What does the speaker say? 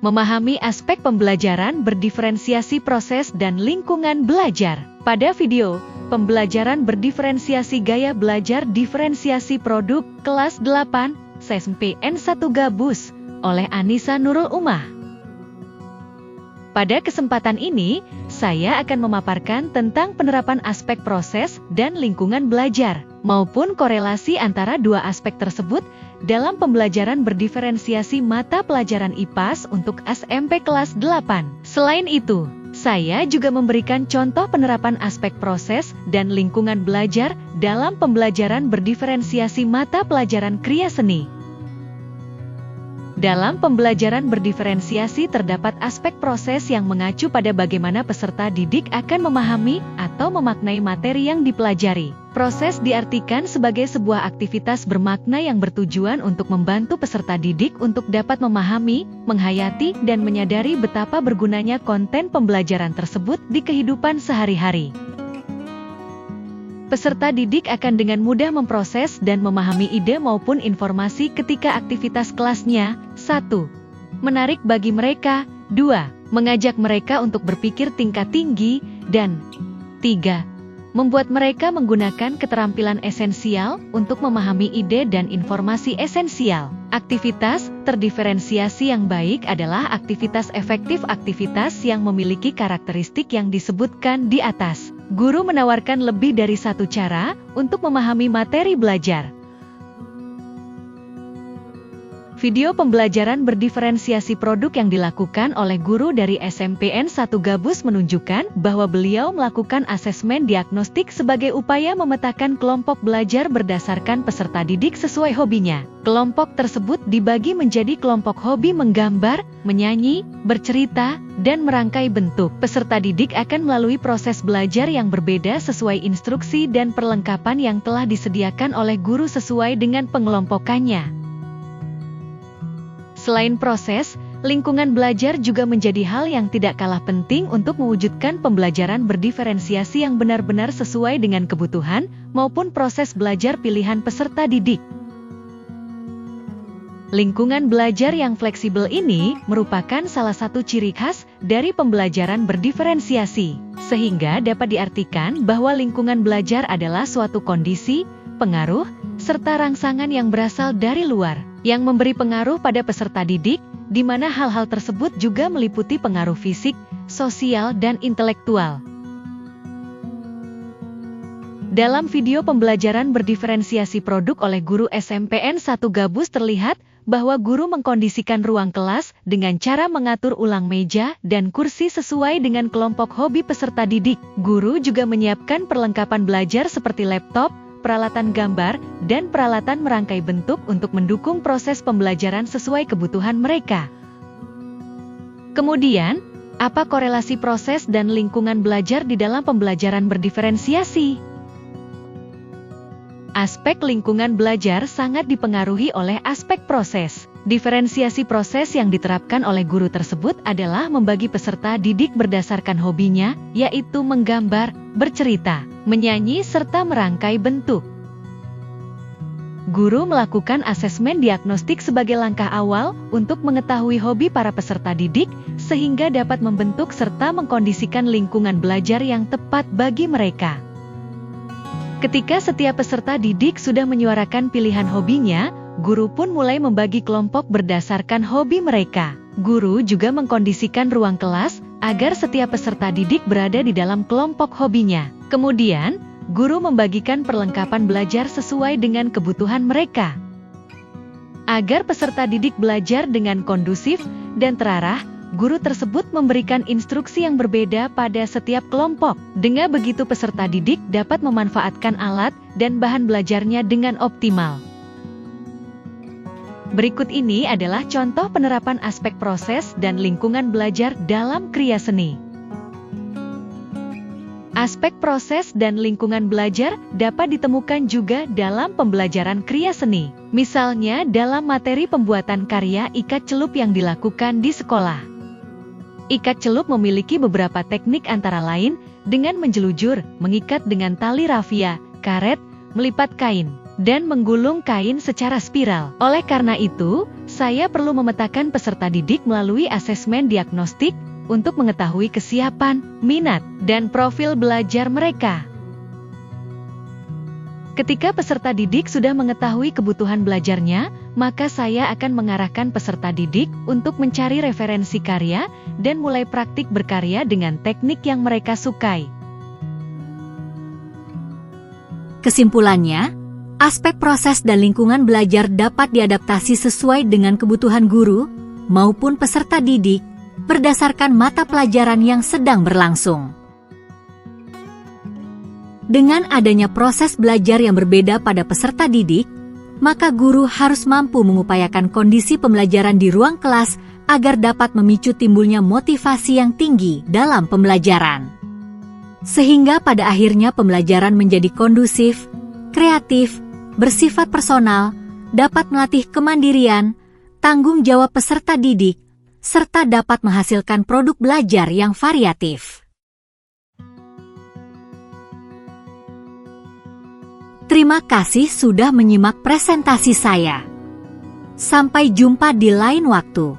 Memahami aspek pembelajaran berdiferensiasi proses dan lingkungan belajar. Pada video pembelajaran berdiferensiasi gaya belajar diferensiasi produk kelas 8 SMPN 1 Gabus oleh Anissa Nurul Ummah. Pada kesempatan ini, saya akan memaparkan tentang penerapan aspek proses dan lingkungan belajar, maupun korelasi antara dua aspek tersebut dalam pembelajaran berdiferensiasi mata pelajaran IPAS untuk SMP kelas 8. Selain itu, saya juga memberikan contoh penerapan aspek proses dan lingkungan belajar dalam pembelajaran berdiferensiasi mata pelajaran kriya seni. Dalam pembelajaran berdiferensiasi terdapat aspek proses yang mengacu pada bagaimana peserta didik akan memahami atau memaknai materi yang dipelajari. Proses diartikan sebagai sebuah aktivitas bermakna yang bertujuan untuk membantu peserta didik untuk dapat memahami, menghayati, dan menyadari betapa bergunanya konten pembelajaran tersebut di kehidupan sehari-hari. Peserta didik akan dengan mudah memproses dan memahami ide maupun informasi ketika aktivitas kelasnya. 1. Menarik bagi mereka. 2. Mengajak mereka untuk berpikir tingkat tinggi. Dan 3. Membuat mereka menggunakan keterampilan esensial untuk memahami ide dan informasi esensial. Aktivitas terdiferensiasi yang baik adalah aktivitas efektif, aktivitas yang memiliki karakteristik yang disebutkan di atas. Guru menawarkan lebih dari satu cara untuk memahami materi belajar. Video pembelajaran berdiferensiasi produk yang dilakukan oleh guru dari SMPN 1 Gabus menunjukkan bahwa beliau melakukan asesmen diagnostik sebagai upaya memetakan kelompok belajar berdasarkan peserta didik sesuai hobinya. Kelompok tersebut dibagi menjadi kelompok hobi menggambar, menyanyi, bercerita, dan merangkai bentuk. Peserta didik akan melalui proses belajar yang berbeda sesuai instruksi dan perlengkapan yang telah disediakan oleh guru sesuai dengan pengelompokannya. Selain proses, lingkungan belajar juga menjadi hal yang tidak kalah penting untuk mewujudkan pembelajaran berdiferensiasi yang benar-benar sesuai dengan kebutuhan maupun proses belajar pilihan peserta didik. Lingkungan belajar yang fleksibel ini merupakan salah satu ciri khas dari pembelajaran berdiferensiasi, sehingga dapat diartikan bahwa lingkungan belajar adalah suatu kondisi, pengaruh, serta rangsangan yang berasal dari luar, yang memberi pengaruh pada peserta didik, di mana hal-hal tersebut juga meliputi pengaruh fisik, sosial, dan intelektual. Dalam video pembelajaran berdiferensiasi produk oleh guru SMPN 1 Gabus terlihat bahwa guru mengkondisikan ruang kelas dengan cara mengatur ulang meja dan kursi sesuai dengan kelompok hobi peserta didik. Guru juga menyiapkan perlengkapan belajar seperti laptop, peralatan gambar, dan peralatan merangkai bentuk untuk mendukung proses pembelajaran sesuai kebutuhan mereka. Kemudian, apa korelasi proses dan lingkungan belajar di dalam pembelajaran berdiferensiasi? Aspek lingkungan belajar sangat dipengaruhi oleh aspek proses. Diferensiasi proses yang diterapkan oleh guru tersebut adalah membagi peserta didik berdasarkan hobinya, yaitu menggambar, bercerita, menyanyi, serta merangkai bentuk. Guru melakukan asesmen diagnostik sebagai langkah awal untuk mengetahui hobi para peserta didik, sehingga dapat membentuk serta mengkondisikan lingkungan belajar yang tepat bagi mereka. Ketika setiap peserta didik sudah menyuarakan pilihan hobinya, guru pun mulai membagi kelompok berdasarkan hobi mereka. Guru juga mengkondisikan ruang kelas agar setiap peserta didik berada di dalam kelompok hobinya. Kemudian, guru membagikan perlengkapan belajar sesuai dengan kebutuhan mereka. Agar peserta didik belajar dengan kondusif dan terarah, guru tersebut memberikan instruksi yang berbeda pada setiap kelompok. Dengan begitu peserta didik dapat memanfaatkan alat dan bahan belajarnya dengan optimal. Berikut ini adalah contoh penerapan aspek proses dan lingkungan belajar dalam kriya seni. Aspek proses dan lingkungan belajar dapat ditemukan juga dalam pembelajaran kriya seni. Misalnya dalam materi pembuatan karya ikat celup yang dilakukan di sekolah. Ikat celup memiliki beberapa teknik antara lain dengan menjelujur, mengikat dengan tali rafia, karet, melipat kain, dan menggulung kain secara spiral. Oleh karena itu, Saya perlu memetakan peserta didik melalui asesmen diagnostik untuk mengetahui kesiapan, minat, dan profil belajar mereka. Ketika peserta didik sudah mengetahui kebutuhan belajarnya, maka saya akan mengarahkan peserta didik untuk mencari referensi karya dan mulai praktik berkarya dengan teknik yang mereka sukai. Kesimpulannya, aspek proses dan lingkungan belajar dapat diadaptasi sesuai dengan kebutuhan guru maupun peserta didik berdasarkan mata pelajaran yang sedang berlangsung. Dengan adanya proses belajar yang berbeda pada peserta didik, maka guru harus mampu mengupayakan kondisi pembelajaran di ruang kelas agar dapat memicu timbulnya motivasi yang tinggi dalam pembelajaran. Sehingga pada akhirnya pembelajaran menjadi kondusif, kreatif, bersifat personal, dapat melatih kemandirian, tanggung jawab peserta didik, serta dapat menghasilkan produk belajar yang variatif. Terima kasih sudah menyimak presentasi saya. Sampai jumpa di lain waktu.